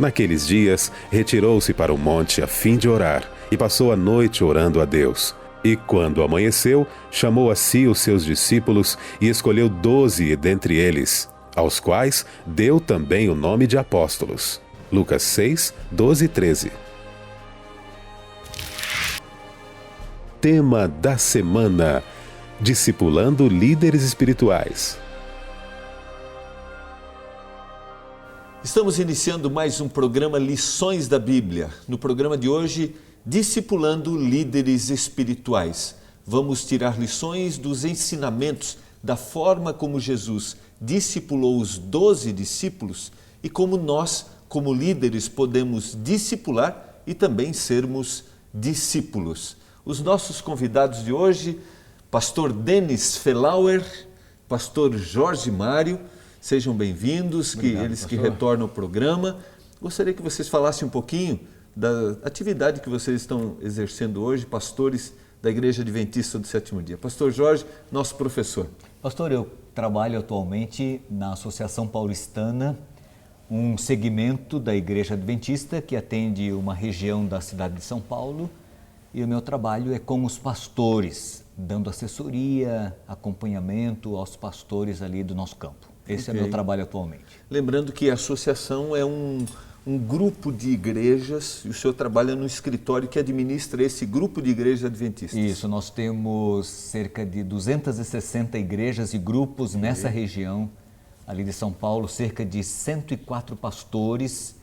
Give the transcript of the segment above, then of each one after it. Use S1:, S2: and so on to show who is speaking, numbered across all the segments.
S1: Naqueles dias, retirou-se para o monte a fim de orar, e passou a noite orando a Deus. E quando amanheceu, chamou a si os seus discípulos e escolheu 12 dentre eles, aos quais deu também o nome de apóstolos. Lucas 6, 12 e 13. Tema da semana: discipulando líderes espirituais.
S2: Estamos iniciando mais um programa Lições da Bíblia. No programa de hoje, discipulando líderes espirituais. Vamos tirar lições dos ensinamentos, da forma como Jesus discipulou os 12 discípulos e como nós, como líderes, podemos discipular e também sermos discípulos. Os nossos convidados de hoje, pastor Denis Felauer, pastor Jorge Mário, sejam bem-vindos, eles que retornam ao programa. Gostaria que vocês falassem um pouquinho da atividade que vocês estão exercendo hoje, pastores da Igreja Adventista do Sétimo Dia. Pastor Jorge, nosso professor.
S3: Pastor, eu trabalho atualmente na Associação Paulistana, um segmento da Igreja Adventista que atende uma região da cidade de São Paulo, e o meu trabalho é com os pastores, dando assessoria, acompanhamento aos pastores ali do nosso campo. Esse é o meu trabalho atualmente.
S2: Lembrando que a associação é um grupo de igrejas e o senhor trabalha no escritório que administra esse grupo de igrejas adventistas.
S3: Isso, nós temos cerca de 260 igrejas e grupos nessa região ali de São Paulo, cerca de 104 pastores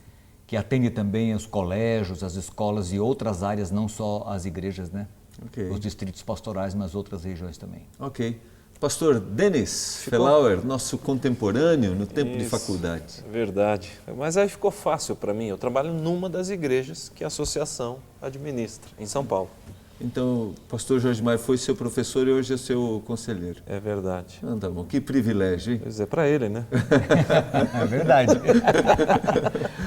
S3: que atendem também os colégios, as escolas e outras áreas, não só as igrejas, né? Os distritos pastorais, mas outras regiões também.
S2: Ok. Pastor Denis Felauer, nosso contemporâneo no tempo de faculdade.
S4: Verdade. Mas aí ficou fácil para mim. Eu trabalho numa das igrejas que a associação administra, em São Paulo.
S2: Então, o pastor Jorge Maia foi seu professor e hoje é seu conselheiro.
S4: É verdade.
S2: Ah, tá bom. Que privilégio, hein?
S4: Pois é, para ele, né?
S3: É verdade.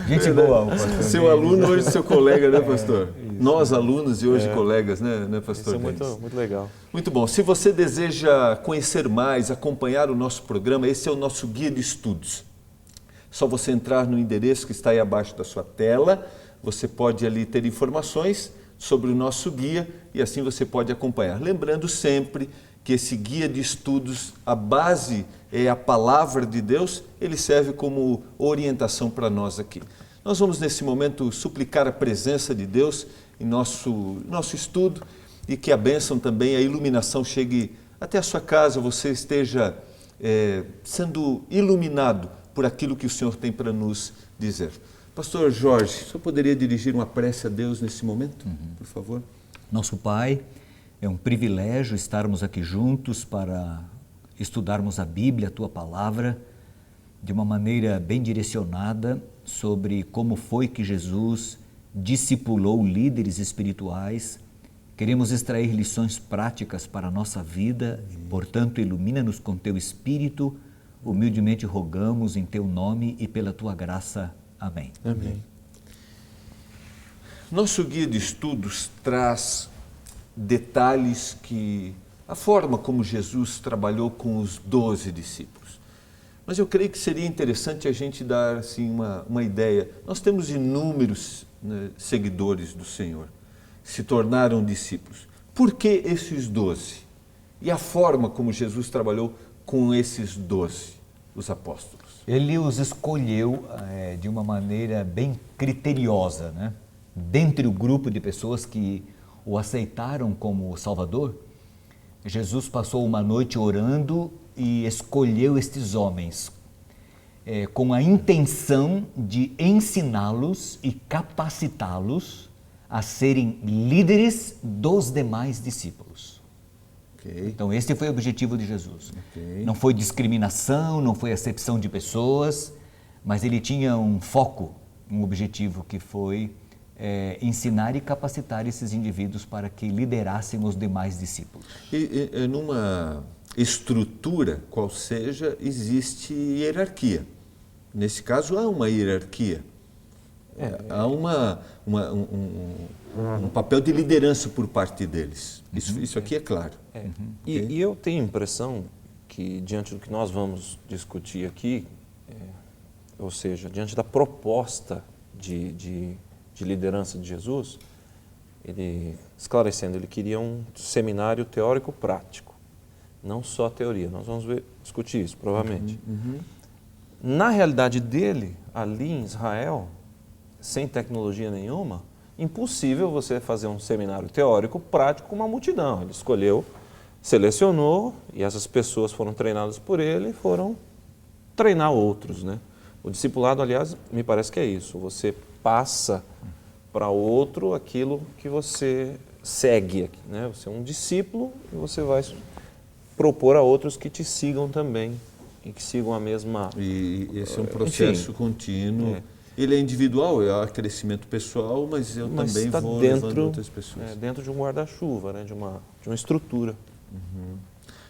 S3: Gente boa, pastor.
S2: Seu aluno hoje seu colega, né, pastor? Nós alunos e hoje colegas, né, pastor?
S4: Isso é muito legal.
S2: Muito bom. Se você deseja conhecer mais, acompanhar o nosso programa, esse é o nosso guia de estudos. Só você entrar no endereço que está aí abaixo da sua tela, você pode ali ter informações sobre o nosso guia e assim você pode acompanhar. Lembrando sempre que esse guia de estudos, a base é a palavra de Deus, ele serve como orientação para nós aqui. Nós vamos nesse momento suplicar a presença de Deus em nosso estudo e que a bênção também, a iluminação chegue até a sua casa, você esteja sendo iluminado por aquilo que o Senhor tem para nos dizer. Pastor Jorge, o senhor poderia dirigir uma prece a Deus nesse momento, por favor?
S3: Nosso Pai, é um privilégio estarmos aqui juntos para estudarmos a Bíblia, a Tua Palavra, de uma maneira bem direcionada sobre como foi que Jesus discipulou líderes espirituais. Queremos extrair lições práticas para a nossa vida, portanto, ilumina-nos com Teu Espírito, humildemente rogamos em Teu nome e pela Tua graça. Amém.
S2: Amém. Nosso guia de estudos traz detalhes que a forma como Jesus trabalhou com os 12 discípulos. Mas eu creio que seria interessante a gente dar assim, uma ideia. Nós temos inúmeros seguidores do Senhor, se tornaram discípulos. Por que esses 12? E a forma como Jesus trabalhou com esses 12, os apóstolos?
S3: Ele os escolheu de uma maneira bem criteriosa, né? Dentre o grupo de pessoas que o aceitaram como Salvador, Jesus passou uma noite orando e escolheu estes homens com a intenção de ensiná-los e capacitá-los a serem líderes dos demais discípulos. Então, esse foi o objetivo de Jesus. Não foi discriminação, não foi acepção de pessoas, mas ele tinha um foco, um objetivo que foi ensinar e capacitar esses indivíduos para que liderassem os demais discípulos.
S2: E numa estrutura, qual seja, existe hierarquia. Nesse caso, há uma hierarquia. Há um papel de liderança por parte deles. Isso aqui é claro.
S4: E eu tenho a impressão que, diante do que nós vamos discutir aqui, ou seja, diante da proposta de liderança de Jesus, ele, esclarecendo, ele queria um seminário teórico-prático, não só teoria. Nós vamos discutir isso, provavelmente. Na realidade dele, ali em Israel, sem tecnologia nenhuma, impossível você fazer um seminário teórico-prático com uma multidão. Ele escolheu, selecionou, e essas pessoas foram treinadas por ele e foram treinar outros, né? O discipulado, aliás, me parece que é isso. Você passa para outro aquilo que você segue, né? Você é um discípulo e você vai propor a outros que te sigam também e que sigam a mesma...
S2: E esse é um processo contínuo. Ele é individual, é crescimento pessoal, mas eu também
S4: está
S2: vou
S4: dentro,
S2: levando outras pessoas.
S4: Dentro de um guarda-chuva, né? de uma estrutura.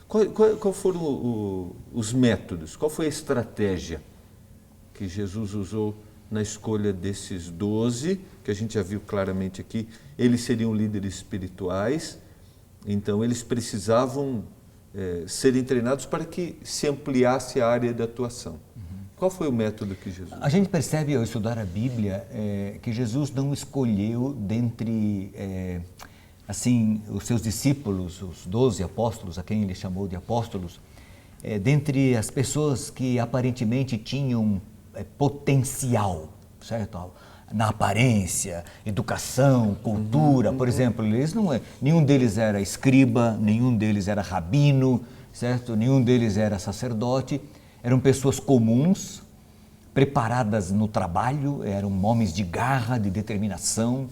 S2: Qual foram os métodos? Qual foi a estratégia que Jesus usou na escolha desses 12, que a gente já viu claramente aqui? Eles seriam líderes espirituais, então eles precisavam serem treinados para que se ampliasse a área de atuação. Qual foi o método que Jesus usou?
S3: A gente percebe ao estudar a Bíblia que Jesus não escolheu dentre assim, os seus discípulos, os 12 apóstolos, a quem ele chamou de apóstolos, dentre as pessoas que aparentemente tinham potencial, certo? Na aparência, educação, cultura, por exemplo, nenhum deles era escriba, nenhum deles era rabino, certo? Nenhum deles era sacerdote, eram pessoas comuns, preparadas no trabalho, eram homens de garra, de determinação,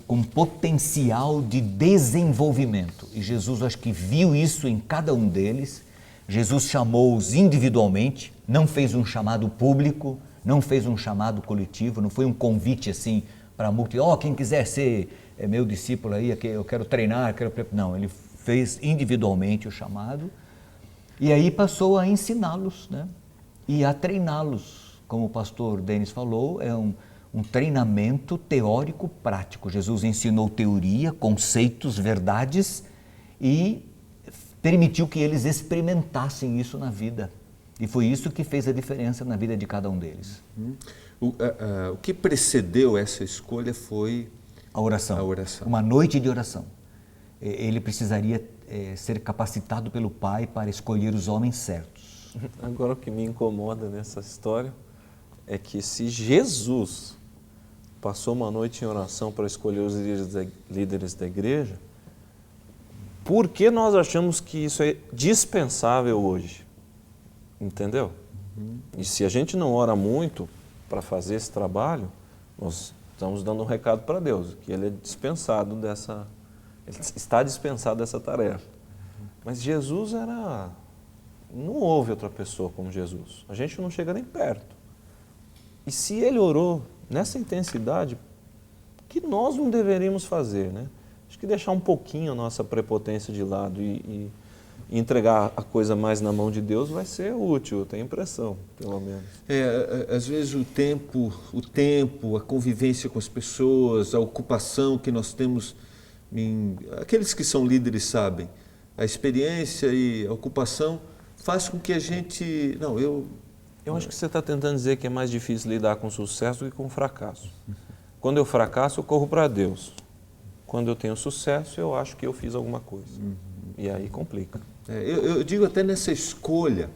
S3: com potencial de desenvolvimento. E Jesus, acho que viu isso em cada um deles. Jesus chamou-os individualmente, não fez um chamado público, não fez um chamado coletivo, não foi um convite assim para a multidão, quem quiser ser meu discípulo aí, eu quero treinar, Não, ele fez individualmente o chamado e aí passou a ensiná-los, né? E a treiná-los. Como o pastor Denis falou, é um treinamento teórico prático. Jesus ensinou teoria, conceitos, verdades e permitiu que eles experimentassem isso na vida. E foi isso que fez a diferença na vida de cada um deles.
S2: O que precedeu essa escolha foi
S3: a oração. Uma noite de oração. Ele precisaria ser capacitado pelo Pai para escolher os homens certos.
S4: Agora, o que me incomoda nessa história é que se Jesus passou uma noite em oração para escolher os líderes da igreja, por que nós achamos que isso é dispensável hoje? Entendeu? E se a gente não ora muito para fazer esse trabalho, nós estamos dando um recado para Deus, que Ele é dispensado Ele está dispensado dessa tarefa. Mas Jesus não houve outra pessoa como Jesus. A gente não chega nem perto. E se Ele orou nessa intensidade, que nós não deveríamos fazer, né? Acho que deixar um pouquinho a nossa prepotência de lado e entregar a coisa mais na mão de Deus vai ser útil, eu tenho a impressão, pelo menos.
S2: Às vezes o tempo, a convivência com as pessoas, a ocupação que nós temos, aqueles que são líderes sabem, a experiência e a ocupação faz com que a gente...
S4: Eu acho que você está tentando dizer que é mais difícil lidar com sucesso do que com fracasso. Quando eu fracasso, eu corro para Deus. Quando eu tenho sucesso, eu acho que eu fiz alguma coisa. E aí complica.
S2: Eu digo até nessa escolha,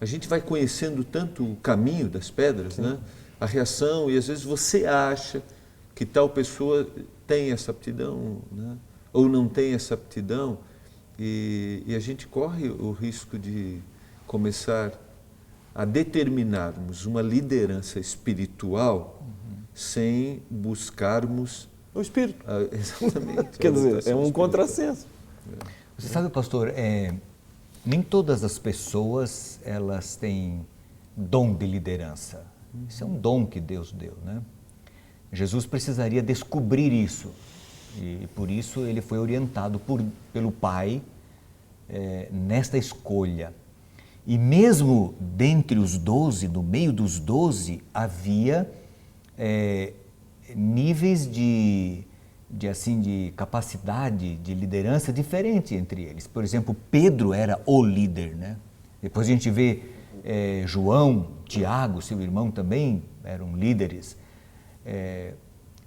S2: a gente vai conhecendo tanto o caminho das pedras, né? A reação, e às vezes você acha que tal pessoa tem essa aptidão, né? Ou não tem essa aptidão, e a gente corre o risco de começar a determinarmos uma liderança espiritual sem buscarmos
S4: o Espírito.
S2: Exatamente.
S4: Quer dizer, é um contrassenso.
S3: Você sabe, pastor, nem todas as pessoas elas têm dom de liderança. Isso é um dom que Deus deu, né? Jesus precisaria descobrir isso e por isso ele foi orientado pelo Pai nesta escolha. E mesmo dentre os 12, no meio dos 12, havia níveis de capacidade de liderança diferente entre eles. Por exemplo, Pedro era o líder, né? Depois a gente vê João, Tiago, seu irmão também eram líderes.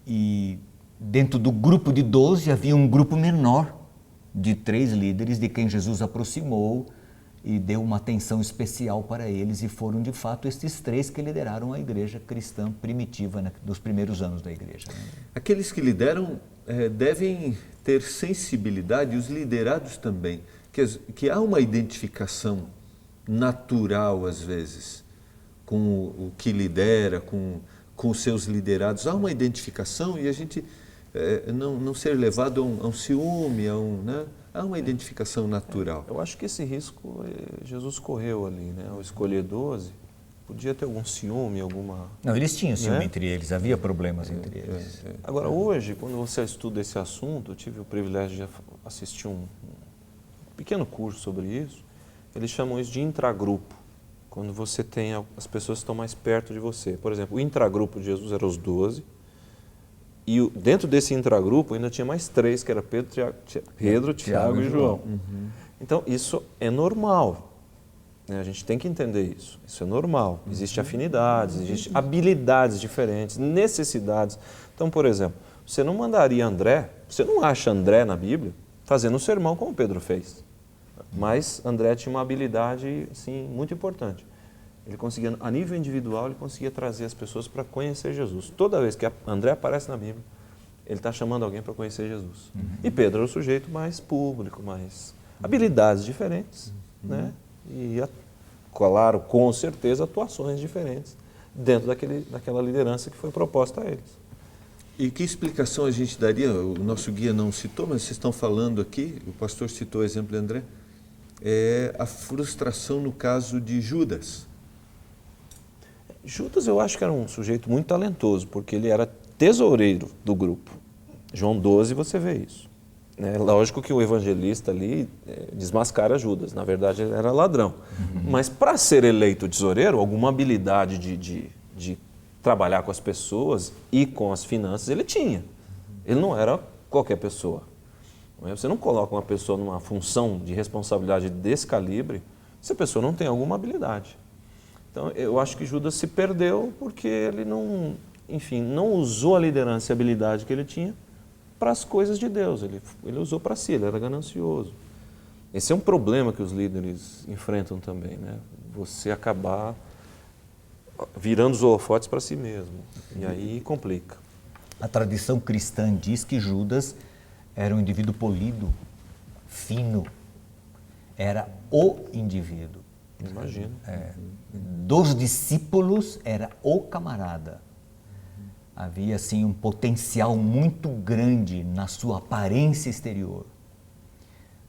S3: E dentro do grupo de 12 havia um grupo menor de 3 líderes de quem Jesus aproximou e deu uma atenção especial para eles, e foram de fato estes 3 que lideraram a igreja cristã primitiva, né, dos primeiros anos da igreja.
S2: Aqueles que lideram devem ter sensibilidade, os liderados também, que há uma identificação natural às vezes com o que lidera, com os seus liderados. Há uma identificação e a gente não ser levado a um ciúme, né? Há uma identificação natural.
S4: Eu acho que esse risco Jesus correu ali, né? Ao escolher 12, podia ter algum ciúme, alguma...
S3: Não, eles tinham ciúme,
S4: né?
S3: Entre eles, havia problemas entre eles.
S4: Agora, hoje, quando você estuda esse assunto, eu tive o privilégio de assistir um pequeno curso sobre isso. Eles chamam isso de intragrupo, quando você tem as pessoas que estão mais perto de você. Por exemplo, o intragrupo de Jesus era os 12, e dentro desse intragrupo ainda tinha mais 3, que era Pedro, Tiago e João.
S2: Uhum.
S4: Então, isso é normal, né? A gente tem que entender isso. Isso é normal. Existem afinidades, existem habilidades diferentes, necessidades. Então, por exemplo, você não mandaria André, você não acha André na Bíblia fazendo um sermão como Pedro fez. Mas André tinha uma habilidade, assim, muito importante. Ele conseguia, a nível individual, ele conseguia trazer as pessoas para conhecer Jesus. Toda vez que André aparece na Bíblia, ele está chamando alguém para conhecer Jesus. E Pedro era o sujeito mais público, mais habilidades diferentes, né? E, claro, com certeza, atuações diferentes dentro daquela liderança que foi proposta a eles.
S2: E que explicação a gente daria? O nosso guia não citou, mas vocês estão falando aqui, o pastor citou o exemplo de André, a frustração no caso de Judas.
S4: Judas, eu acho que era um sujeito muito talentoso, porque ele era tesoureiro do grupo. João 12, você vê isso. É lógico que o evangelista ali desmascara Judas, na verdade ele era ladrão. Mas para ser eleito tesoureiro, alguma habilidade de trabalhar com as pessoas e com as finanças ele tinha. Ele não era qualquer pessoa. Você não coloca uma pessoa numa função de responsabilidade desse calibre se a pessoa não tem alguma habilidade. Então, eu acho que Judas se perdeu porque ele não usou a liderança e a habilidade que ele tinha para as coisas de Deus. Ele usou para si, ele era ganancioso. Esse é um problema que os líderes enfrentam também, né? Você acabar virando os holofotes para si mesmo. E aí complica.
S3: A tradição cristã diz que Judas era um indivíduo polido, fino. Era o indivíduo.
S4: Imagino.
S3: Dos discípulos era o camarada. Havia assim um potencial muito grande na sua aparência exterior.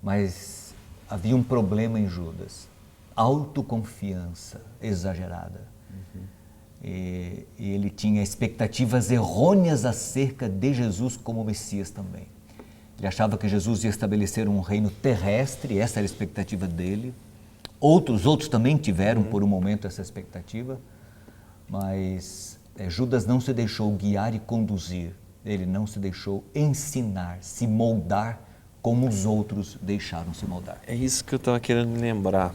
S3: Mas havia um problema em Judas. Autoconfiança exagerada. E ele tinha expectativas errôneas acerca de Jesus como Messias também. Ele achava que Jesus ia estabelecer um reino terrestre, essa era a expectativa dele. Outros também tiveram por um momento essa expectativa, mas Judas não se deixou guiar e conduzir, ele não se deixou ensinar, se moldar como os outros deixaram se moldar.
S4: É isso que eu estava querendo me lembrar.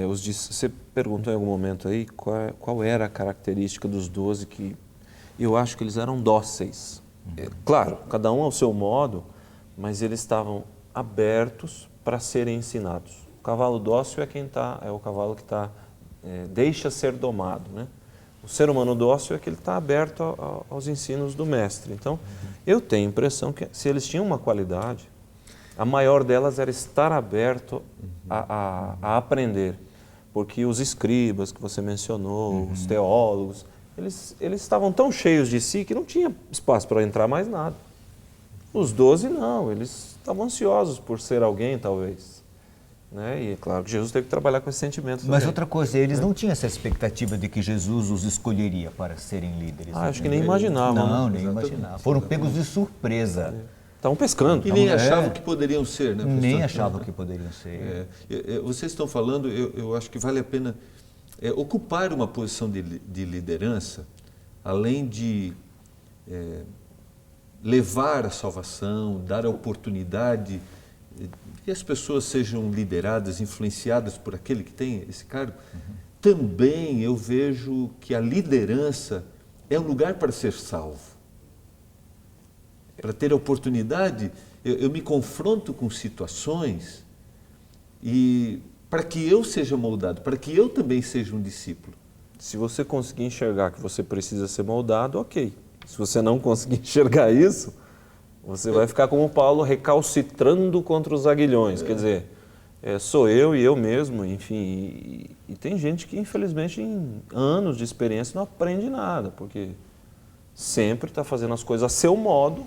S4: Você perguntou em algum momento aí qual era a característica dos 12 que eu acho que eles eram dóceis. Claro, cada um ao seu modo, mas eles estavam abertos para serem ensinados. O cavalo dócil é o cavalo que deixa ser domado, né? O ser humano dócil é que ele está aberto aos ensinos do mestre. Então, eu tenho a impressão que se eles tinham uma qualidade, a maior delas era estar aberto a aprender. Porque os escribas que você mencionou, os teólogos, eles estavam tão cheios de si que não tinha espaço para entrar mais nada. Os 12 não, eles estavam ansiosos por ser alguém, talvez. Né? E é claro que Jesus teve que trabalhar com esse sentimento também.
S3: Mas outra coisa, eles não tinham essa expectativa de que Jesus os escolheria para serem líderes.
S4: Acho que nem imaginavam.
S3: Não,
S4: né?
S3: nem imaginavam. Foram pegos de surpresa.
S4: Estavam pescando.
S2: E nem achavam que poderiam ser, né, professor?
S3: Nem achavam que poderiam ser.
S2: Vocês estão falando, eu acho que vale a pena ocupar uma posição de liderança, além de levar a salvação, dar a oportunidade que as pessoas sejam lideradas, influenciadas por aquele que tem esse cargo. Também eu vejo que a liderança é um lugar para ser salvo. Para ter a oportunidade, eu me confronto com situações e para que eu seja moldado, para que eu também seja um discípulo.
S4: Se você conseguir enxergar que você precisa ser moldado, ok. Se você não conseguir enxergar isso, você vai ficar como Paulo, recalcitrando contra os aguilhões. Quer dizer, sou eu e eu mesmo, enfim. E tem gente que, infelizmente, em anos de experiência não aprende nada, porque sempre está fazendo as coisas a seu modo,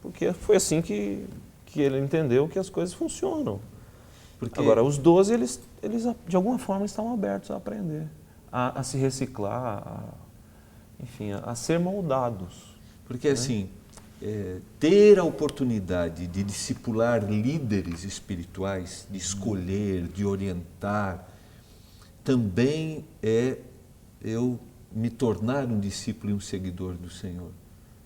S4: porque foi assim que ele entendeu que as coisas funcionam. Porque... Agora, os 12, eles de alguma forma estão abertos a aprender, a se reciclar, enfim, a ser moldados.
S2: Porque assim, ter a oportunidade de discipular líderes espirituais, de escolher, de orientar, também é eu me tornar um discípulo e um seguidor do Senhor.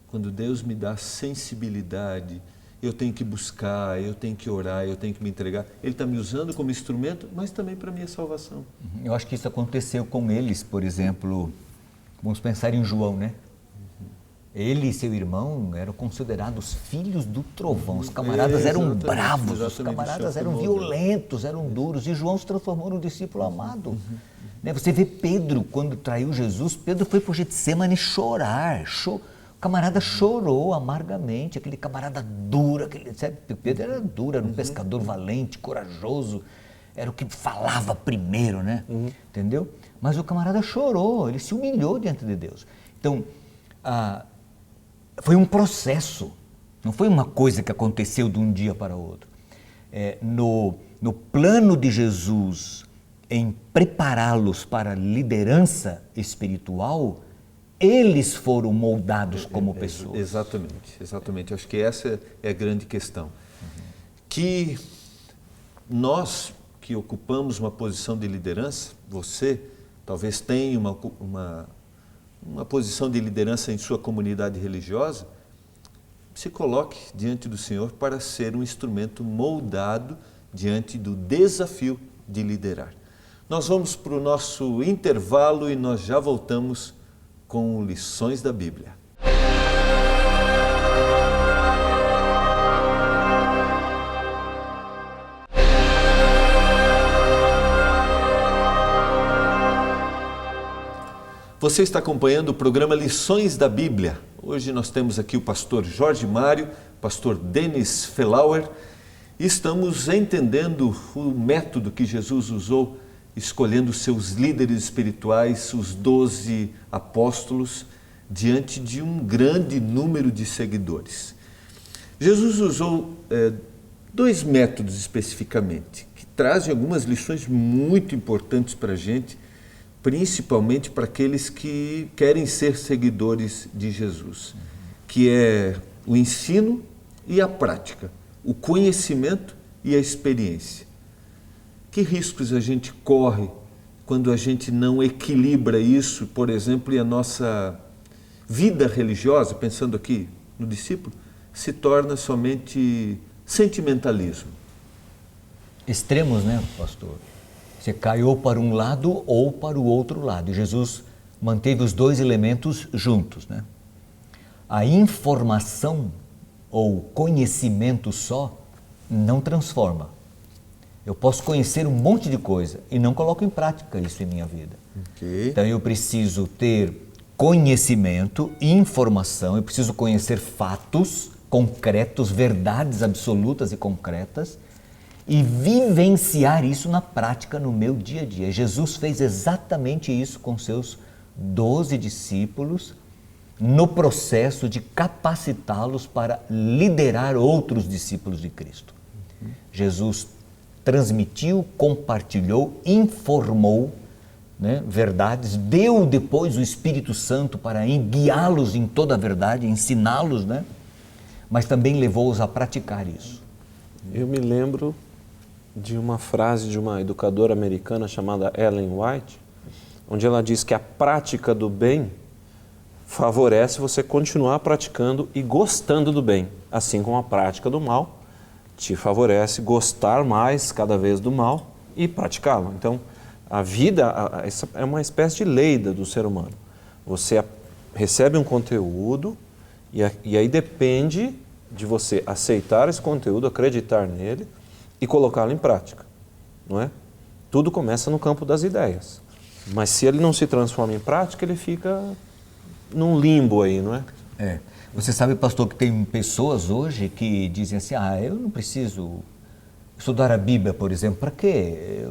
S2: Quando Deus me dá sensibilidade, eu tenho que buscar, eu tenho que orar, eu tenho que me entregar. Ele está me usando como instrumento, mas também para a minha salvação.
S3: Eu acho que isso aconteceu com eles, por exemplo, vamos pensar em João, né? Ele e seu irmão eram considerados filhos do trovão. Os camaradas eram bravos, os camaradas eram violentos, eram duros. E João se transformou num discípulo amado. Você vê Pedro, quando traiu Jesus, Pedro foi para o Getsemane chorar. O camarada chorou amargamente, aquele camarada duro. Pedro era duro, era um pescador valente, corajoso. Era o que falava primeiro, né? Entendeu? Mas o camarada chorou, ele se humilhou diante de Deus. Então, foi um processo, não foi uma coisa que aconteceu de um dia para o outro. No plano de Jesus, em prepará-los para a liderança espiritual, eles foram moldados como pessoas.
S2: Exatamente. Acho que essa é a grande questão. Que nós que ocupamos uma posição de liderança, você talvez tenha uma posição de liderança em sua comunidade religiosa, se coloque diante do Senhor para ser um instrumento moldado diante do desafio de liderar. Nós vamos para o nosso intervalo e nós já voltamos com Lições da Bíblia. Você está acompanhando o programa Lições da Bíblia. Hoje nós temos aqui o pastor Jorge Mário, pastor Denis Felauer, e estamos entendendo o método que Jesus usou, escolhendo seus líderes espirituais, os 12 apóstolos, diante de um grande número de seguidores. Jesus usou 2 métodos especificamente, que trazem algumas lições muito importantes para a gente, principalmente para aqueles que querem ser seguidores de Jesus, que é o ensino e a prática, o conhecimento e a experiência. Que riscos a gente corre quando a gente não equilibra isso, por exemplo, e a nossa vida religiosa, pensando aqui no discípulo, se torna somente sentimentalismo.
S3: Extremos, né, pastor? Você caiu para um lado ou para o outro lado. E Jesus manteve os 2 elementos juntos, né? A informação ou conhecimento só não transforma. Eu posso conhecer um monte de coisa e não coloco em prática isso em minha vida.
S2: Okay.
S3: Então eu preciso ter conhecimento, informação, eu preciso conhecer fatos concretos, verdades absolutas e concretas, e vivenciar isso na prática no meu dia a dia. Jesus fez exatamente isso com seus 12 discípulos no processo de capacitá-los para liderar outros discípulos de Cristo. Jesus transmitiu, compartilhou, informou, né, verdades, deu depois o Espírito Santo para guiá-los em toda a verdade, ensiná-los, né, mas também levou-os a praticar isso.
S4: Eu me lembro de uma frase de uma educadora americana chamada Ellen White, onde ela diz que a prática do bem favorece você continuar praticando e gostando do bem, assim como a prática do mal te favorece gostar mais cada vez do mal e praticá-lo. Então, a vida essa é uma espécie de lei do ser humano. Você recebe um conteúdo e aí depende de você aceitar esse conteúdo, acreditar nele e colocá-lo em prática, não é? Tudo começa no campo das ideias, mas se ele não se transforma em prática, ele fica num limbo aí, não é?
S3: Você sabe, pastor, que tem pessoas hoje que dizem assim, eu não preciso estudar a Bíblia, por exemplo, para quê?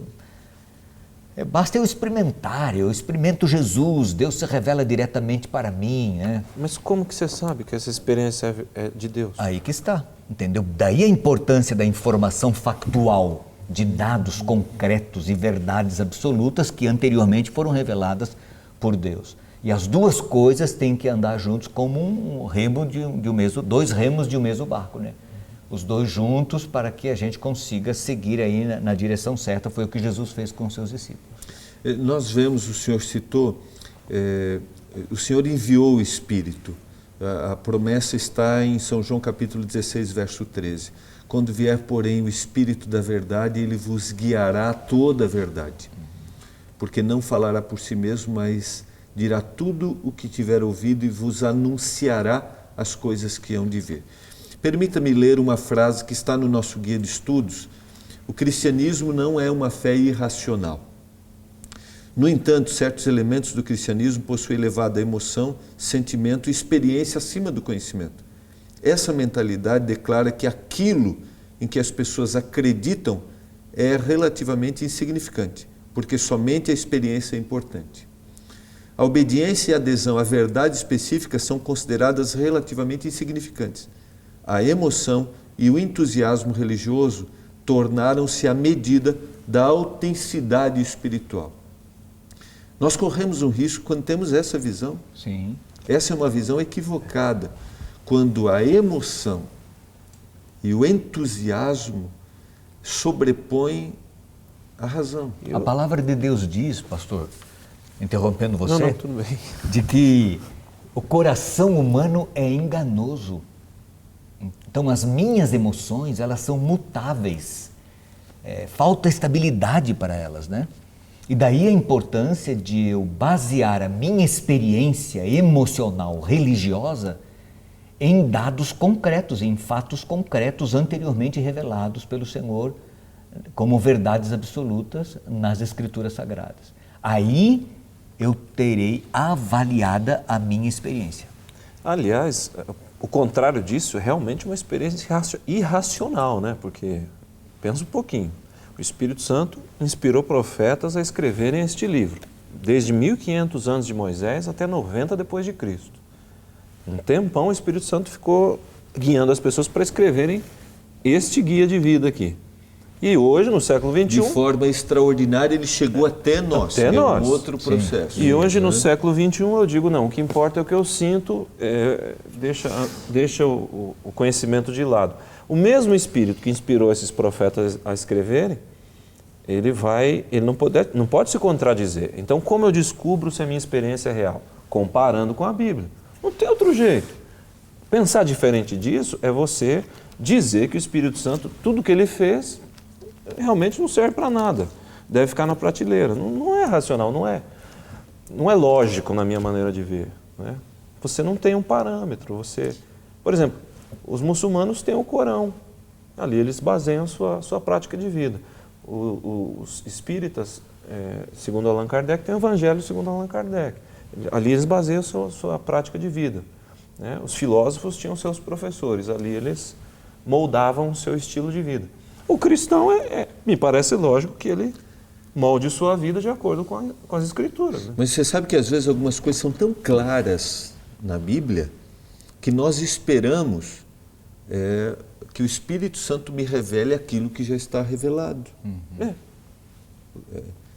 S3: Basta eu experimentar, eu experimento Jesus, Deus se revela diretamente para mim, né?
S4: Mas como que você sabe que essa experiência é de Deus?
S3: Aí que está, entendeu? Daí a importância da informação factual, de dados concretos e verdades absolutas que anteriormente foram reveladas por Deus. E as duas coisas têm que andar juntos como um remo dois remos de um mesmo barco, né? Os dois juntos para que a gente consiga seguir aí na direção certa. Foi o que Jesus fez com os seus discípulos.
S2: Nós vemos, o Senhor citou, o Senhor enviou o Espírito. A promessa está em São João capítulo 16, verso 13. Quando vier, porém, o Espírito da verdade, ele vos guiará a toda a verdade. Porque não falará por si mesmo, mas dirá tudo o que tiver ouvido e vos anunciará as coisas que hão de ver. Permita-me ler uma frase que está no nosso guia de estudos. O cristianismo não é uma fé irracional. No entanto, certos elementos do cristianismo possuem elevada emoção, sentimento e experiência acima do conhecimento. Essa mentalidade declara que aquilo em que as pessoas acreditam é relativamente insignificante, porque somente a experiência é importante. A obediência e a adesão à verdade específica são consideradas relativamente insignificantes. A emoção e o entusiasmo religioso tornaram-se a medida da autenticidade espiritual. Nós corremos um risco quando temos essa visão.
S3: Sim.
S2: Essa é uma visão equivocada. Quando a emoção e o entusiasmo sobrepõem a razão.
S3: A palavra de Deus diz, pastor, interrompendo você,
S4: Não, tudo bem.
S3: de que o coração humano é enganoso. Então, as minhas emoções, elas são mutáveis. Falta estabilidade para elas, né? E daí a importância de eu basear a minha experiência emocional religiosa em dados concretos, em fatos concretos anteriormente revelados pelo Senhor como verdades absolutas nas Escrituras Sagradas. Aí eu terei avaliada a minha experiência.
S4: Aliás, o contrário disso é realmente uma experiência irracional, né? Porque, pensa um pouquinho, o Espírito Santo inspirou profetas a escreverem este livro, desde 1500 anos de Moisés até 90 depois de Cristo. Um tempão o Espírito Santo ficou guiando as pessoas para escreverem este guia de vida aqui. E hoje, no século XXI...
S2: De forma extraordinária, ele chegou até nós.
S4: Até nós.
S2: Um outro processo.
S4: E hoje, no século XXI, eu digo, não, o que importa é o que eu sinto, deixa o conhecimento de lado. O mesmo Espírito que inspirou esses profetas a escreverem, ele não pode se contradizer. Então, como eu descubro se a minha experiência é real? Comparando com a Bíblia. Não tem outro jeito. Pensar diferente disso é você dizer que o Espírito Santo, tudo que ele fez, realmente não serve para nada. Deve ficar na prateleira. Não é racional, não é lógico na minha maneira de ver, né? Você não tem um parâmetro. Por exemplo, os muçulmanos têm o Corão. Ali eles baseiam sua prática de vida. Os espíritas, segundo Allan Kardec, têm o Evangelho segundo Allan Kardec. Ali eles baseiam sua prática de vida, né? Os filósofos tinham seus professores. Ali eles moldavam o seu estilo de vida. O cristão, me parece lógico que ele molde sua vida de acordo com as Escrituras, né?
S2: Mas você sabe que às vezes algumas coisas são tão claras na Bíblia que nós esperamos que o Espírito Santo me revele aquilo que já está revelado.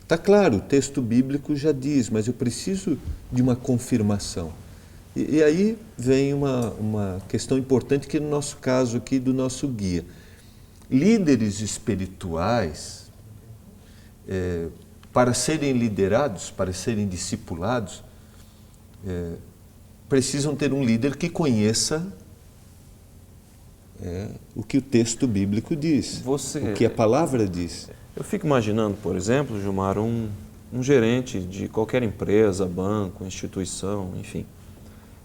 S2: Está claro, o texto bíblico já diz, mas eu preciso de uma confirmação. E aí vem uma questão importante que no nosso caso aqui do nosso guia. Líderes espirituais, para serem liderados, para serem discipulados, precisam ter um líder que conheça o que o texto bíblico diz, o que a palavra diz.
S4: Eu fico imaginando, por exemplo, Gilmar, um gerente de qualquer empresa, banco, instituição, enfim.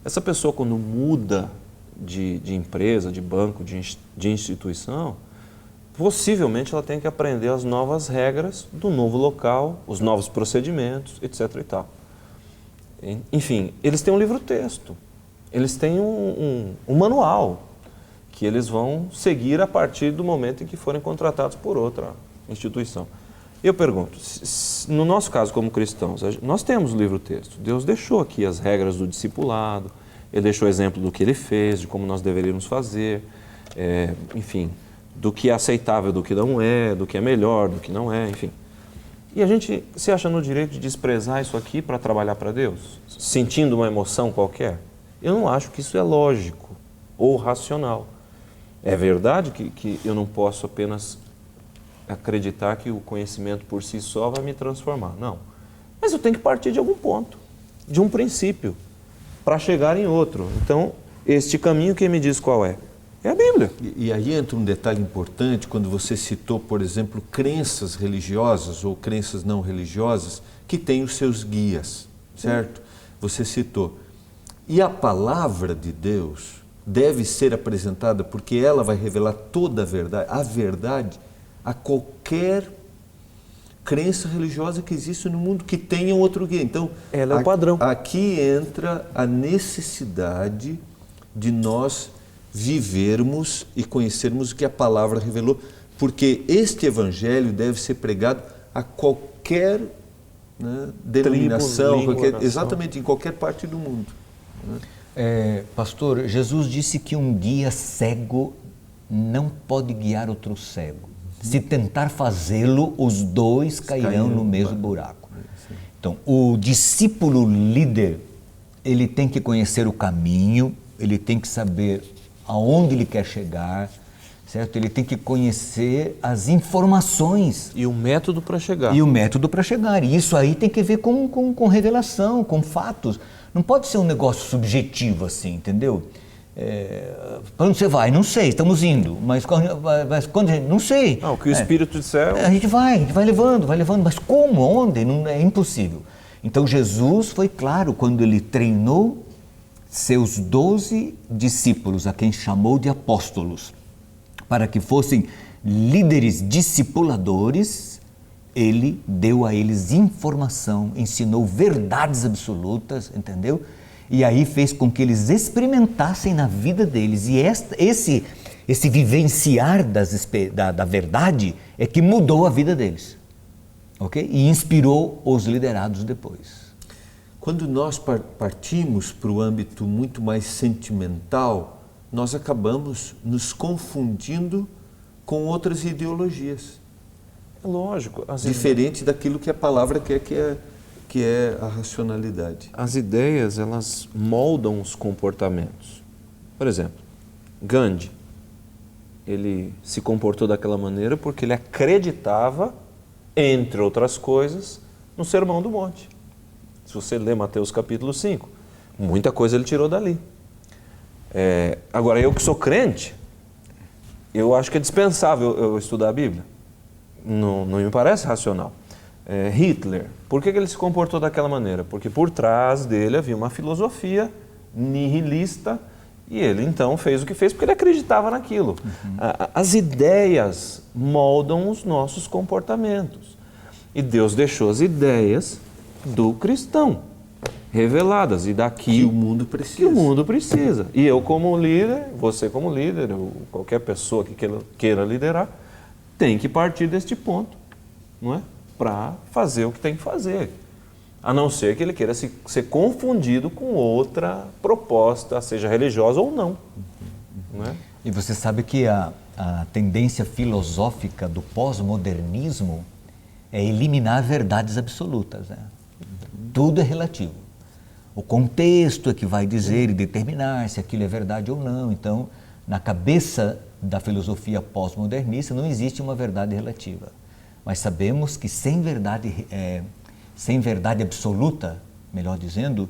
S4: Essa pessoa, quando muda de empresa, de banco, de instituição, possivelmente ela tem que aprender as novas regras do novo local, os novos procedimentos, etc. e tal. Enfim, eles têm um livro-texto, eles têm um manual que eles vão seguir a partir do momento em que forem contratados por outra instituição. Eu pergunto, no nosso caso como cristãos, nós temos o livro-texto, Deus deixou aqui as regras do discipulado, Ele deixou exemplo do que Ele fez, de como nós deveríamos fazer, enfim, do que é aceitável, do que não é, do que é melhor, do que não é, enfim. E a gente se acha no direito de desprezar isso aqui para trabalhar para Deus, sentindo uma emoção qualquer? Eu não acho que isso é lógico ou racional. É verdade que eu não posso apenas acreditar que o conhecimento por si só vai me transformar. Não. Mas eu tenho que partir de algum ponto, de um princípio, para chegar em outro. Então, este caminho, quem me diz qual é? É a Bíblia.
S2: E aí entra um detalhe importante, quando você citou, por exemplo, crenças religiosas ou crenças não religiosas, que têm os seus guias, certo? Você citou. E a palavra de Deus deve ser apresentada porque ela vai revelar toda a verdade a qualquer crença religiosa que existe no mundo, que tenha outro guia. Então,
S4: ela é o padrão.
S2: Aqui entra a necessidade de nós vivermos e conhecermos o que a palavra revelou, porque este evangelho deve ser pregado a qualquer denominação, exatamente, em qualquer parte do mundo.
S3: Pastor, Jesus disse que um guia cego não pode guiar outro cego. Se tentar fazê-lo, os dois cairão no mesmo buraco. Então, o discípulo líder, ele tem que conhecer o caminho, ele tem que saber aonde ele quer chegar, certo? Ele tem que conhecer as informações.
S4: E o método para chegar.
S3: E o método para chegar. E isso aí tem que ver com revelação, com fatos. Não pode ser um negócio subjetivo assim, entendeu? Para onde você vai? Não sei, estamos indo. Mas quando a gente, não sei.
S4: Não, o que o Espírito disser...
S3: A gente vai levando. Mas como? Onde? Não, é impossível. Então Jesus foi claro quando ele treinou seus 12 discípulos, a quem chamou de apóstolos, para que fossem líderes discipuladores. Ele deu a eles informação, ensinou verdades absolutas, entendeu? E aí fez com que eles experimentassem na vida deles. E esse vivenciar da verdade é que mudou a vida deles, ok? E inspirou os liderados depois.
S2: Quando nós partimos para o âmbito muito mais sentimental, nós acabamos nos confundindo com outras ideologias.
S4: Lógico.
S2: Diferente daquilo que a palavra quer, que é a racionalidade.
S4: As ideias, elas moldam os comportamentos. Por exemplo, Gandhi, ele se comportou daquela maneira porque ele acreditava, entre outras coisas, no Sermão do Monte. Se você ler Mateus capítulo 5, muita coisa ele tirou dali. Agora, eu que sou crente, eu acho que é dispensável eu estudar a Bíblia. Não me parece racional. Hitler, por que ele se comportou daquela maneira? Porque por trás dele havia uma filosofia nihilista e ele então fez o que fez porque ele acreditava naquilo. As ideias moldam os nossos comportamentos e Deus deixou as ideias do cristão reveladas e daqui
S2: que o mundo precisa.
S4: E eu como líder, você como líder, ou qualquer pessoa que queira liderar, tem que partir deste ponto, não é? Para fazer o que tem que fazer. A não ser que ele queira ser confundido com outra proposta, seja religiosa ou não. Não é?
S3: E você sabe que a tendência filosófica do pós-modernismo é eliminar verdades absolutas, né? Tudo é relativo. O contexto é que vai dizer e determinar se aquilo é verdade ou não. Então, na cabeça da filosofia pós-modernista não existe uma verdade relativa. Mas sabemos que sem verdade absoluta, melhor dizendo,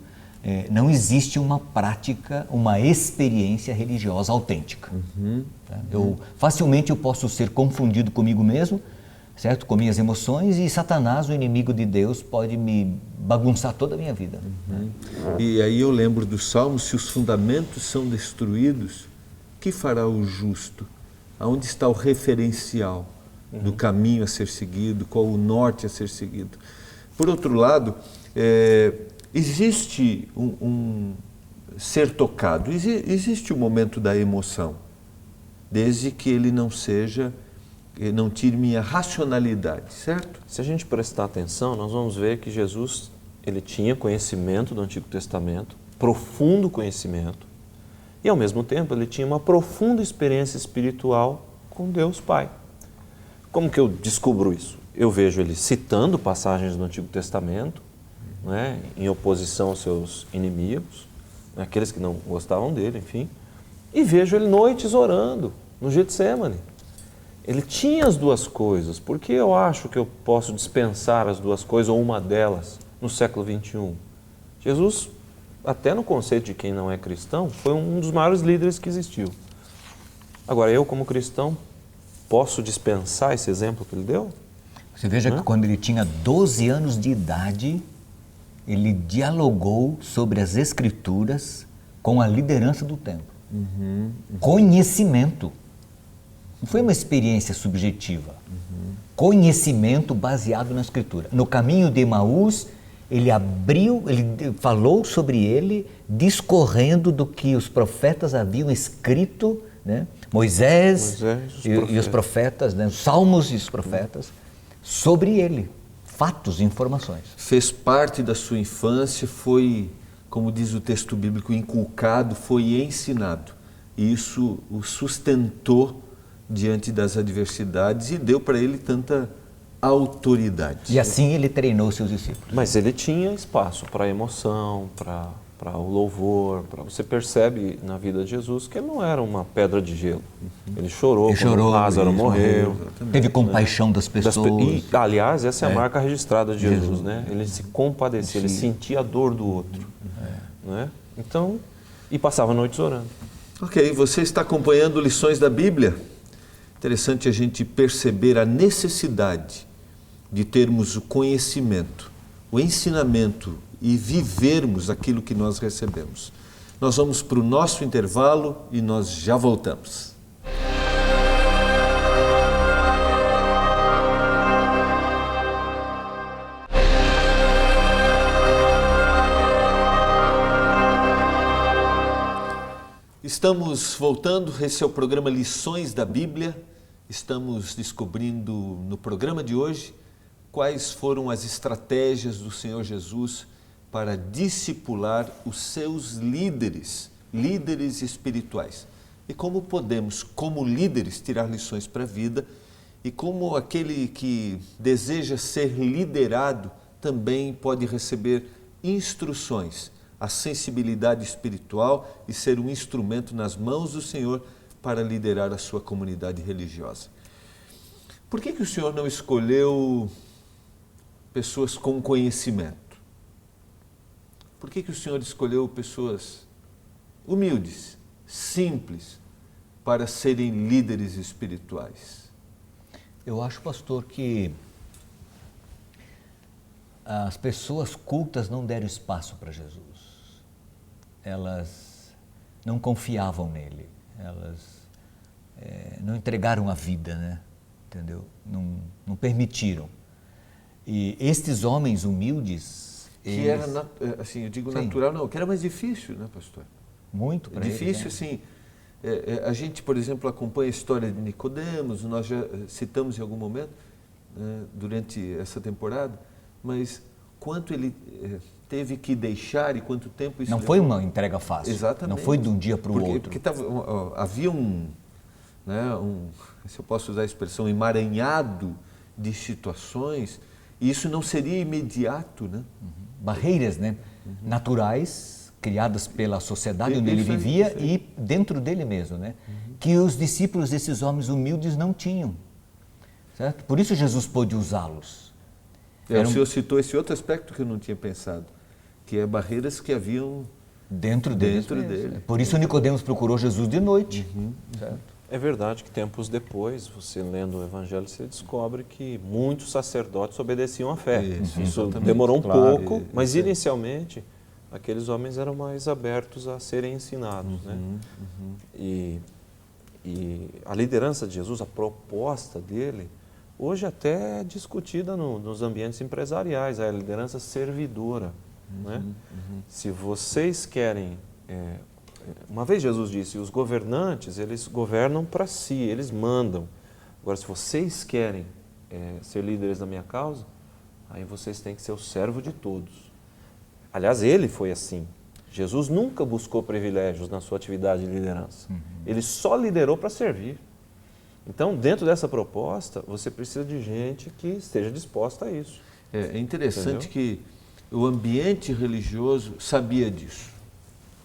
S3: não existe uma prática, uma experiência religiosa autêntica. Facilmente eu posso ser confundido comigo mesmo, certo? Com minhas emoções, e Satanás, o inimigo de Deus, pode me bagunçar toda a minha vida.
S2: E aí eu lembro do Salmo: se os fundamentos são destruídos, que fará o justo? Aonde está o referencial do caminho a ser seguido? Qual o norte a ser seguido? Por outro lado, existe um ser tocado, existe o momento da emoção, desde que ele não tire minha racionalidade, certo?
S4: Se a gente prestar atenção, nós vamos ver que Jesus, ele tinha conhecimento do Antigo Testamento, profundo conhecimento, e ao mesmo tempo ele tinha uma profunda experiência espiritual com Deus Pai. Como que eu descubro isso? Eu vejo ele citando passagens do Antigo Testamento, né, em oposição aos seus inimigos, aqueles que não gostavam dele, enfim, e vejo ele noites orando no Getsêmani. Ele tinha as duas coisas. Por que eu acho que eu posso dispensar as duas coisas ou uma delas no século XXI? Jesus, até no conceito de quem não é cristão, foi um dos maiores líderes que existiu. Agora, eu como cristão, posso dispensar esse exemplo que ele deu?
S3: Você veja que quando ele tinha 12 anos de idade, ele dialogou sobre as Escrituras com a liderança do templo. Conhecimento. Não foi uma experiência subjetiva. Conhecimento baseado na Escritura. No caminho de Emaús, ele falou sobre ele, discorrendo do que os profetas haviam escrito, né? Moisés e os profetas, né? Os salmos e os profetas, sobre ele. Fatos e informações.
S2: Fez parte da sua infância, foi, como diz o texto bíblico, inculcado, foi ensinado. E isso o sustentou diante das adversidades e deu para ele tanta autoridade.
S3: E assim ele treinou seus discípulos.
S4: Mas ele tinha espaço para a emoção, para o louvor. Você percebe na vida de Jesus que ele não era uma pedra de gelo. Ele chorou quando Lázaro morreu.
S3: Teve compaixão das pessoas.
S4: Aliás, essa é a marca registrada de Jesus, né? Ele se compadecia, ele sentia a dor do outro. Né? Então, e passava noites orando.
S2: Ok, você está acompanhando Lições da Bíblia? Interessante a gente perceber a necessidade de termos o conhecimento, o ensinamento e vivermos aquilo que nós recebemos. Nós vamos para o nosso intervalo e nós já voltamos. Estamos voltando, esse é o programa Lições da Bíblia. Estamos descobrindo no programa de hoje quais foram as estratégias do Senhor Jesus para discipular os seus líderes espirituais. E como podemos, como líderes, tirar lições para a vida e como aquele que deseja ser liderado também pode receber instruções, a sensibilidade espiritual e ser um instrumento nas mãos do Senhor para liderar a sua comunidade religiosa. Por que o Senhor não escolheu pessoas com conhecimento? Por que o Senhor escolheu pessoas humildes, simples, para serem líderes espirituais?
S3: Eu acho, pastor, que as pessoas cultas não deram espaço para Jesus. Elas não confiavam nele. Elas não entregaram a vida, né? Entendeu? Não permitiram. E estes homens humildes...
S2: Que era, assim, eu digo natural, não, que era mais difícil, né, pastor?
S3: Muito para eles.
S2: Difícil, assim, a gente, por exemplo, acompanha a história de Nicodemos, nós já citamos em algum momento, durante essa temporada, mas quanto ele teve que deixar e quanto tempo isso
S3: não
S2: levou.
S3: Foi uma entrega fácil.
S2: Exatamente.
S3: Não foi de um dia para o outro.
S2: Porque havia se eu posso usar a expressão, emaranhado de situações, e isso não seria imediato, né?
S3: Barreiras, né? Naturais, criadas pela sociedade onde ele vivia e dentro dele mesmo, né? Que os discípulos desses homens humildes não tinham, certo? Por isso Jesus pôde usá-los.
S2: O senhor citou esse outro aspecto que eu não tinha pensado, que é barreiras que haviam
S3: dentro dele. Por isso Nicodemos procurou Jesus de noite, certo?
S4: É verdade que tempos depois, você lendo o Evangelho, você descobre que muitos sacerdotes obedeciam à fé. Isso
S2: exatamente.
S4: demorou um
S3: Claro.
S4: pouco, mas
S2: Isso aí.
S4: inicialmente aqueles homens eram mais abertos a serem ensinados. Né? E a liderança de Jesus, a proposta dele, hoje até é discutida nos ambientes empresariais, a liderança servidora. Né? Se vocês querem... uma vez Jesus disse, os governantes, eles governam para si, eles mandam. Agora, se vocês querem ser líderes da minha causa, aí vocês têm que ser o servo de todos. Aliás, ele foi assim. Jesus nunca buscou privilégios na sua atividade de liderança. Ele só liderou para servir. Então, dentro dessa proposta, você precisa de gente que esteja disposta a isso.
S2: É interessante
S4: Entendeu?
S2: que o ambiente religioso sabia disso.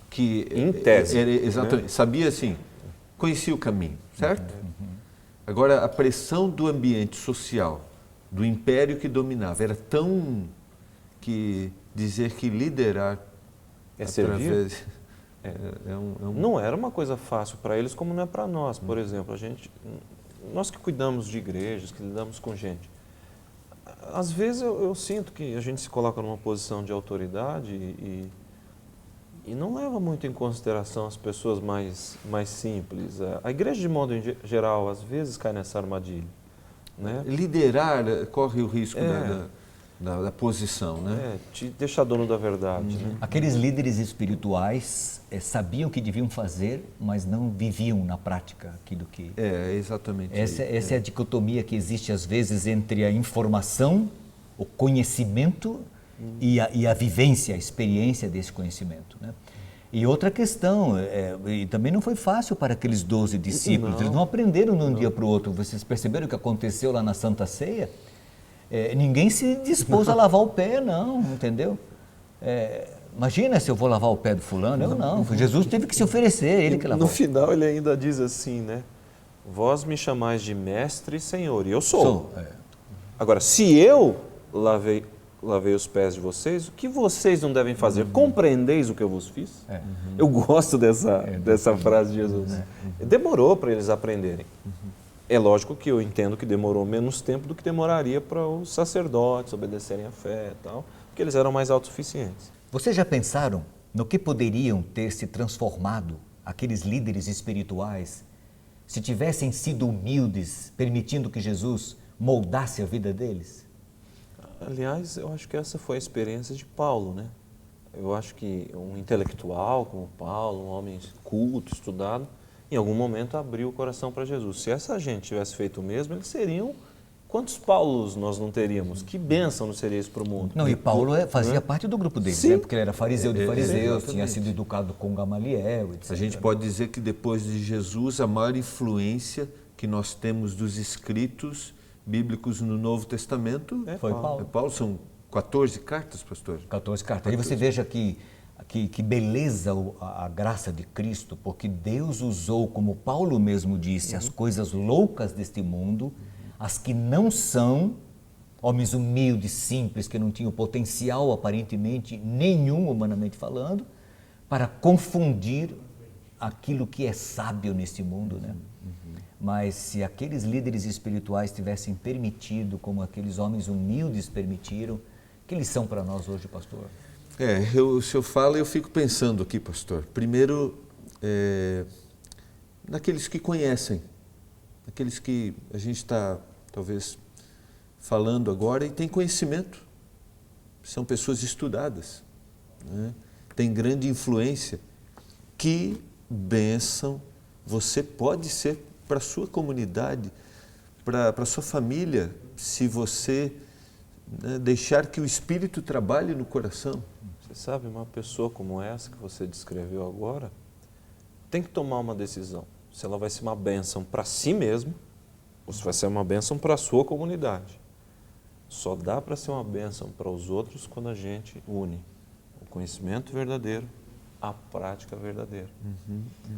S2: Que
S4: Em tese,
S2: exatamente,
S4: né?
S2: sabia assim, conhecia o caminho, certo? Agora, a pressão do ambiente social, do império que dominava, era tão que dizer que liderar
S4: É servir?
S2: é um...
S4: Não era uma coisa fácil para eles como não é para nós. Por exemplo, nós que cuidamos de igrejas, que lidamos com gente, às vezes eu sinto que a gente se coloca numa posição de autoridade e não leva muito em consideração as pessoas mais simples. A igreja, de modo geral, às vezes cai nessa armadilha. Né?
S2: Liderar corre o risco da posição, né?
S4: Te deixa dono da verdade. Né?
S3: Aqueles líderes espirituais sabiam o que deviam fazer, mas não viviam na prática aquilo que...
S2: Exatamente.
S3: Essa é a dicotomia que existe às vezes entre a informação, o conhecimento e a vivência, a experiência desse conhecimento. Né? E outra questão, e também não foi fácil para aqueles 12 discípulos, eles não aprenderam de um dia para o outro. Vocês perceberam o que aconteceu lá na Santa Ceia? Ninguém se dispôs a lavar o pé, não, entendeu? Imagina se eu vou lavar o pé do fulano, eu não. Jesus teve que se oferecer, ele que lavou.
S4: No final ele ainda diz assim, né? Vós me chamais de mestre e senhor, e eu sou. Agora, se eu lavei os pés de vocês, o que vocês não devem fazer? Compreendeis o que eu vos fiz? Eu gosto dessa frase de Jesus. Demorou para eles aprenderem. É lógico que eu entendo que demorou menos tempo do que demoraria para os sacerdotes obedecerem à fé e tal, porque eles eram mais autossuficientes.
S3: Vocês já pensaram no que poderiam ter se transformado aqueles líderes espirituais se tivessem sido humildes, permitindo que Jesus moldasse a vida deles?
S4: Aliás, eu acho que essa foi a experiência de Paulo, né? Eu acho que um intelectual como Paulo, um homem culto, estudado, em algum momento abriu o coração para Jesus. Se essa gente tivesse feito o mesmo, eles seriam... Quantos Paulos nós não teríamos? Que bênção não seria isso para o mundo?
S3: Não, e Paulo fazia parte do grupo deles,
S4: Sim.
S3: né? Porque ele era fariseu de fariseus,
S2: exatamente.
S3: tinha sido educado com Gamaliel, etc.
S2: A gente pode dizer que depois de Jesus, a maior influência que nós temos dos escritos bíblicos no Novo Testamento
S3: Foi Paulo.
S2: Paulo. São 14 cartas, pastor?
S3: 14 cartas. Aí você veja que beleza a graça de Cristo, porque Deus usou, como Paulo mesmo disse, as coisas loucas deste mundo, as que não são, homens humildes, simples, que não tinham potencial aparentemente nenhum, humanamente falando, para confundir aquilo que é sábio neste mundo, né? Mas se aqueles líderes espirituais tivessem permitido, como aqueles homens humildes permitiram, que lição para nós hoje, pastor?
S2: O senhor fala e eu fico pensando aqui, pastor. Primeiro, naqueles que conhecem, naqueles que a gente está, talvez, falando agora e tem conhecimento. São pessoas estudadas, né? Tem grande influência. Que bênção você pode ser para a sua comunidade, para a sua família, se você deixar que o Espírito trabalhe no coração.
S4: Você sabe, uma pessoa como essa que você descreveu agora, tem que tomar uma decisão. Se ela vai ser uma bênção para si mesmo, ou se vai ser uma bênção para a sua comunidade. Só dá para ser uma bênção para os outros quando a gente une o conhecimento verdadeiro à prática verdadeira.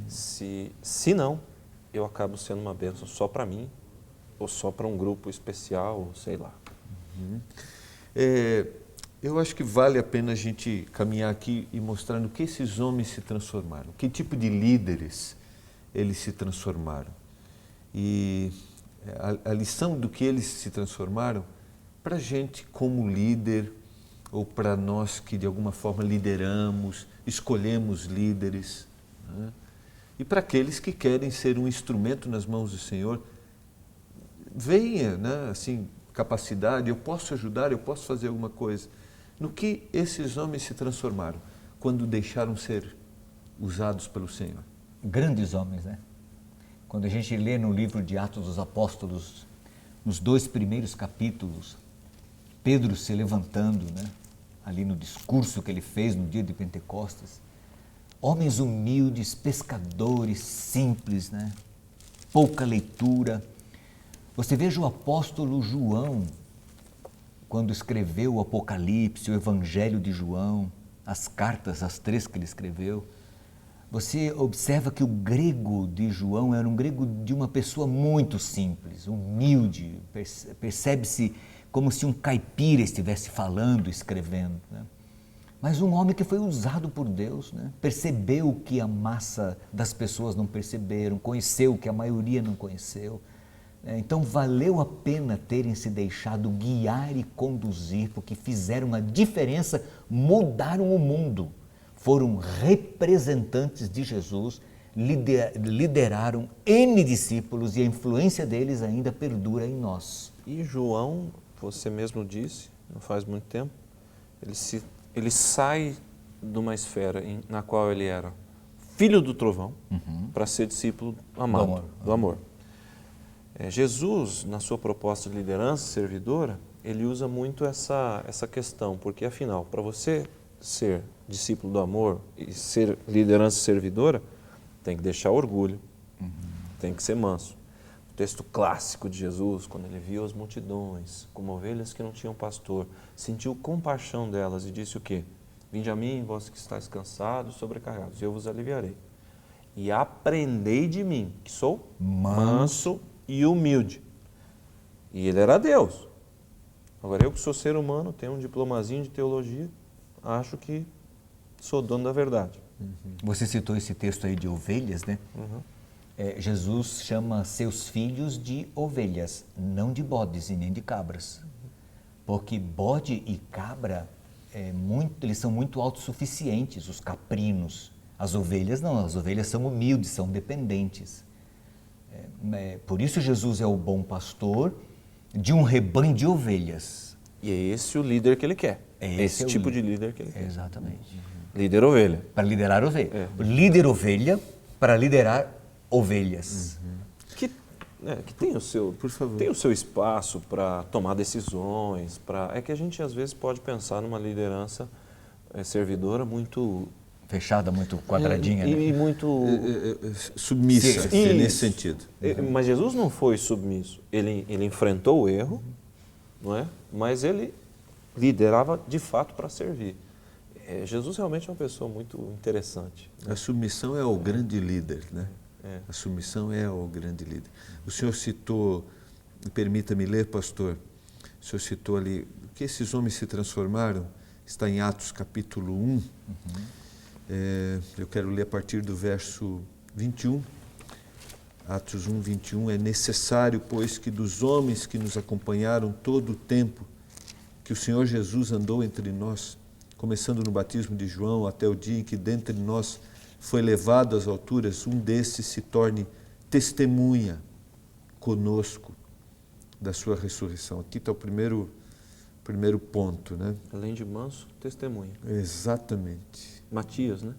S4: Se não, eu acabo sendo uma bênção só para mim, ou só para um grupo especial, ou sei lá.
S2: Eu acho que vale a pena a gente caminhar aqui e mostrar no que esses homens se transformaram, que tipo de líderes eles se transformaram. E a lição do que eles se transformaram, para a gente como líder, ou para nós que de alguma forma lideramos, escolhemos líderes, né? E para aqueles que querem ser um instrumento nas mãos do Senhor, venha, né, assim, capacidade, eu posso ajudar, eu posso fazer alguma coisa. No que esses homens se transformaram quando deixaram ser usados pelo Senhor?
S3: Grandes homens, né? Quando a gente lê no livro de Atos dos Apóstolos, nos 2 primeiros capítulos, Pedro se levantando, né, ali no discurso que ele fez no dia de Pentecostes, homens humildes, pescadores, simples, né, pouca leitura. Você veja o apóstolo João, quando escreveu o Apocalipse, o Evangelho de João, as cartas, as 3 que ele escreveu, você observa que o grego de João era um grego de uma pessoa muito simples, humilde, percebe-se como se um caipira estivesse falando, escrevendo, né? Mas um homem que foi usado por Deus, né? Percebeu o que a massa das pessoas não perceberam, conheceu o que a maioria não conheceu. Então valeu a pena terem se deixado guiar e conduzir, porque fizeram a diferença, mudaram o mundo. Foram representantes de Jesus, lideraram N discípulos e a influência deles ainda perdura em nós.
S4: E João, você mesmo disse, não faz muito tempo, ele sai de uma esfera na qual ele era filho do trovão para ser discípulo amado, do amor. Jesus, na sua proposta de liderança servidora, ele usa muito essa questão, porque afinal, para você ser discípulo do amor e ser liderança servidora, tem que deixar orgulho, tem que ser manso. O texto clássico de Jesus, quando ele viu as multidões, como ovelhas que não tinham pastor, sentiu compaixão delas e disse o quê? Vinde a mim, vós que estáis cansados, sobrecarregados, eu vos aliviarei. E aprendei de mim, que sou manso e humilde. E ele era Deus. Agora eu que sou ser humano, tenho um diplomazinho de teologia, acho que sou dono da verdade.
S3: Você citou esse texto aí de ovelhas, né? Jesus chama seus filhos de ovelhas, não de bodes e nem de cabras. Porque bode e cabra, eles são muito autossuficientes, os caprinos. As ovelhas não, as ovelhas são humildes, são dependentes. Por isso Jesus é o bom pastor de um rebanho de ovelhas.
S4: E é esse o líder que ele quer. Esse tipo de líder que ele quer.
S3: Exatamente.
S4: Líder ovelha.
S3: Para liderar ovelha. Líder ovelha para liderar ovelhas.
S4: Que tem o seu espaço para tomar decisões. É que a gente às vezes pode pensar numa liderança servidora muito
S3: fechada, muito quadradinha, né?
S4: E muito
S2: submissa, nesse sentido.
S4: Mas Jesus não foi submisso. Ele enfrentou o erro, não é? Mas ele liderava de fato para servir. Jesus realmente é uma pessoa muito interessante.
S2: A submissão é o grande líder, né? A submissão é o grande líder. O senhor citou, permita-me ler, pastor, o senhor citou ali, que esses homens se transformaram, está em Atos capítulo 1, eu quero ler a partir do verso 21, Atos 1, 21, é necessário, pois, que dos homens que nos acompanharam todo o tempo que o Senhor Jesus andou entre nós, começando no batismo de João até o dia em que dentre nós foi levado às alturas, um desses se torne testemunha conosco da sua ressurreição. Aqui está o primeiro ponto, né?
S4: Além de manso, testemunha.
S2: Exatamente.
S4: Matias, né?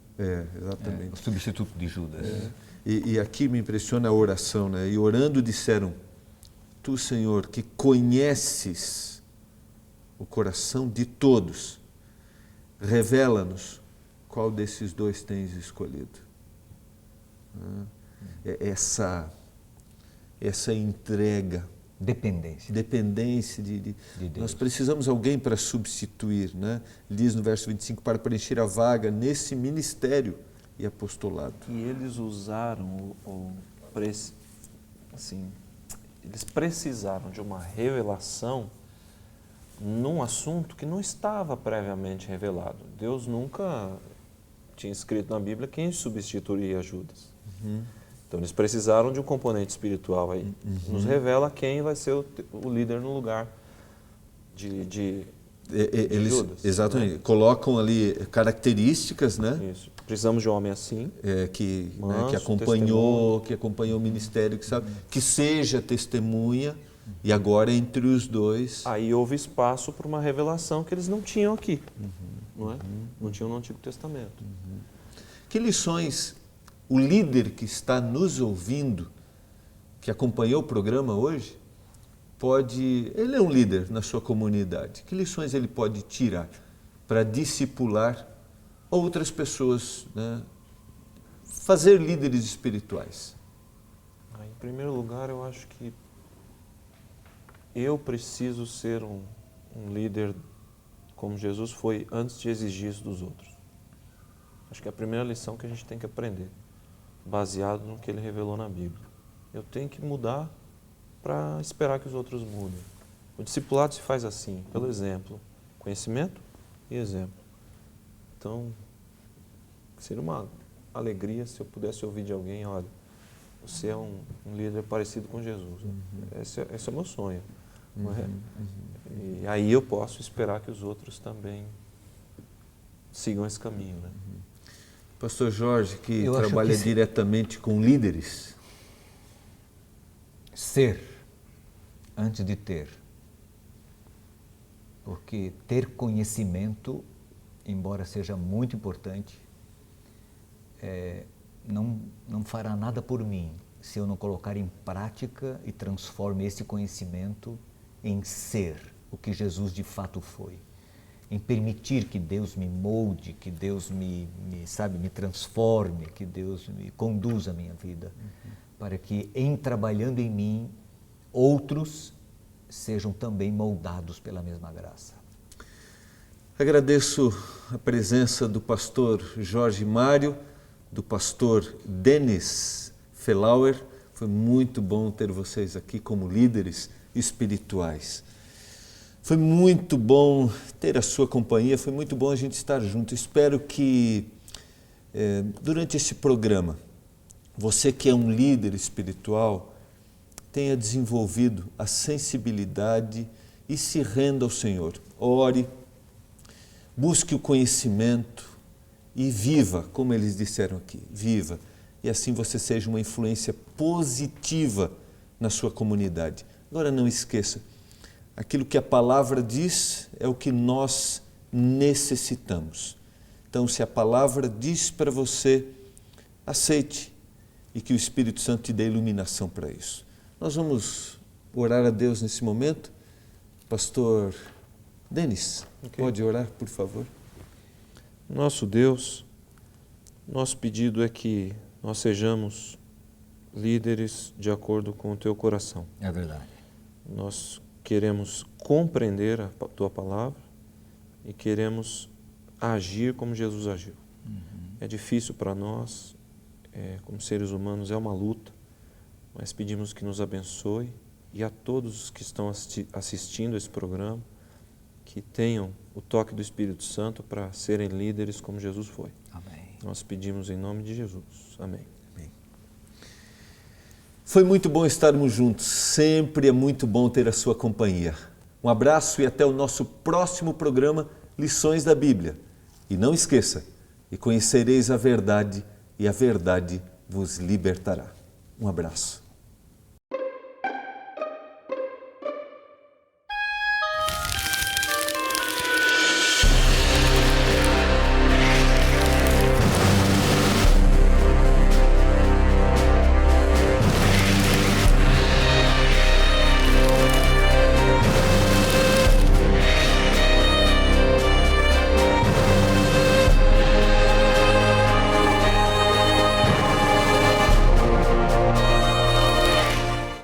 S2: Exatamente.
S3: O substituto de Judas.
S2: E aqui me impressiona a oração, né? E orando disseram, tu, Senhor, que conheces o coração de todos, revela-nos qual desses dois tens escolhido. Essa entrega,
S3: dependência
S2: de Deus. Nós precisamos de alguém para substituir, né? Ele diz no verso 25, para preencher a vaga nesse ministério e apostolado.
S4: E eles usaram eles precisaram de uma revelação num assunto que não estava previamente revelado. Deus nunca tinha escrito na Bíblia quem substituiria Judas. Então eles precisaram de um componente espiritual aí. Nos revela quem vai ser o líder no lugar de
S2: Eles,
S4: Judas.
S2: exatamente, colocam ali características, né?
S4: Isso. Precisamos de um homem assim.
S2: Que
S4: Manso,
S2: acompanhou o ministério, que sabe, que seja testemunha, e agora entre os dois.
S4: Aí houve espaço para uma revelação que eles não tinham aqui, não é? Não tinham no Antigo Testamento.
S2: Que lições o líder que está nos ouvindo, que acompanhou o programa hoje, ele é um líder na sua comunidade, que lições ele pode tirar para discipular outras pessoas, né? Fazer líderes espirituais?
S4: Em primeiro lugar, eu acho que eu preciso ser um líder como Jesus foi antes de exigir isso dos outros. Acho que é a primeira lição que a gente tem que aprender, baseado no que ele revelou na Bíblia. Eu tenho que mudar para esperar que os outros mudem. O discipulado se faz assim, pelo exemplo, conhecimento e exemplo. Então, seria uma alegria se eu pudesse ouvir de alguém, olha, você é um líder parecido com Jesus. Esse é o meu sonho. Não é? E aí eu posso esperar que os outros também sigam esse caminho. Né?
S2: Pastor Jorge, que
S3: Eu acho
S2: trabalha
S3: que
S2: diretamente com líderes.
S3: Ser antes de ter. Porque ter conhecimento, embora seja muito importante, não fará nada por mim se eu não colocar em prática e transforme esse conhecimento em ser o que Jesus de fato foi. Em permitir que Deus me molde, que Deus me transforme, que Deus me conduza a minha vida, para que, em trabalhando em mim, outros sejam também moldados pela mesma graça.
S2: Agradeço a presença do pastor Jorge Mário, do pastor Denis Felauer. Foi muito bom ter vocês aqui como líderes espirituais. Foi muito bom ter a sua companhia, foi muito bom a gente estar junto. Espero que durante esse programa, você que é um líder espiritual, tenha desenvolvido a sensibilidade e se renda ao Senhor. Ore, busque o conhecimento e viva, como eles disseram aqui, viva. E assim você seja uma influência positiva na sua comunidade. Agora não esqueça, aquilo que a palavra diz é o que nós necessitamos. Então, se a palavra diz para você, aceite e que o Espírito Santo te dê iluminação para isso. Nós vamos orar a Deus nesse momento. Pastor Denis, pode orar, por favor?
S4: Nosso Deus, nosso pedido é que nós sejamos líderes de acordo com o Teu coração.
S3: É verdade.
S4: Nós queremos compreender a Tua palavra e queremos agir como Jesus agiu. É difícil para nós, como seres humanos, é uma luta, mas pedimos que nos abençoe e a todos os que estão assistindo esse programa, que tenham o toque do Espírito Santo para serem líderes como Jesus foi.
S3: Amém.
S4: Nós pedimos em nome de Jesus. Amém.
S2: Foi muito bom estarmos juntos, sempre é muito bom ter a sua companhia. Um abraço e até o nosso próximo programa, Lições da Bíblia. E não esqueça, e conhecereis a verdade, e a verdade vos libertará. Um abraço.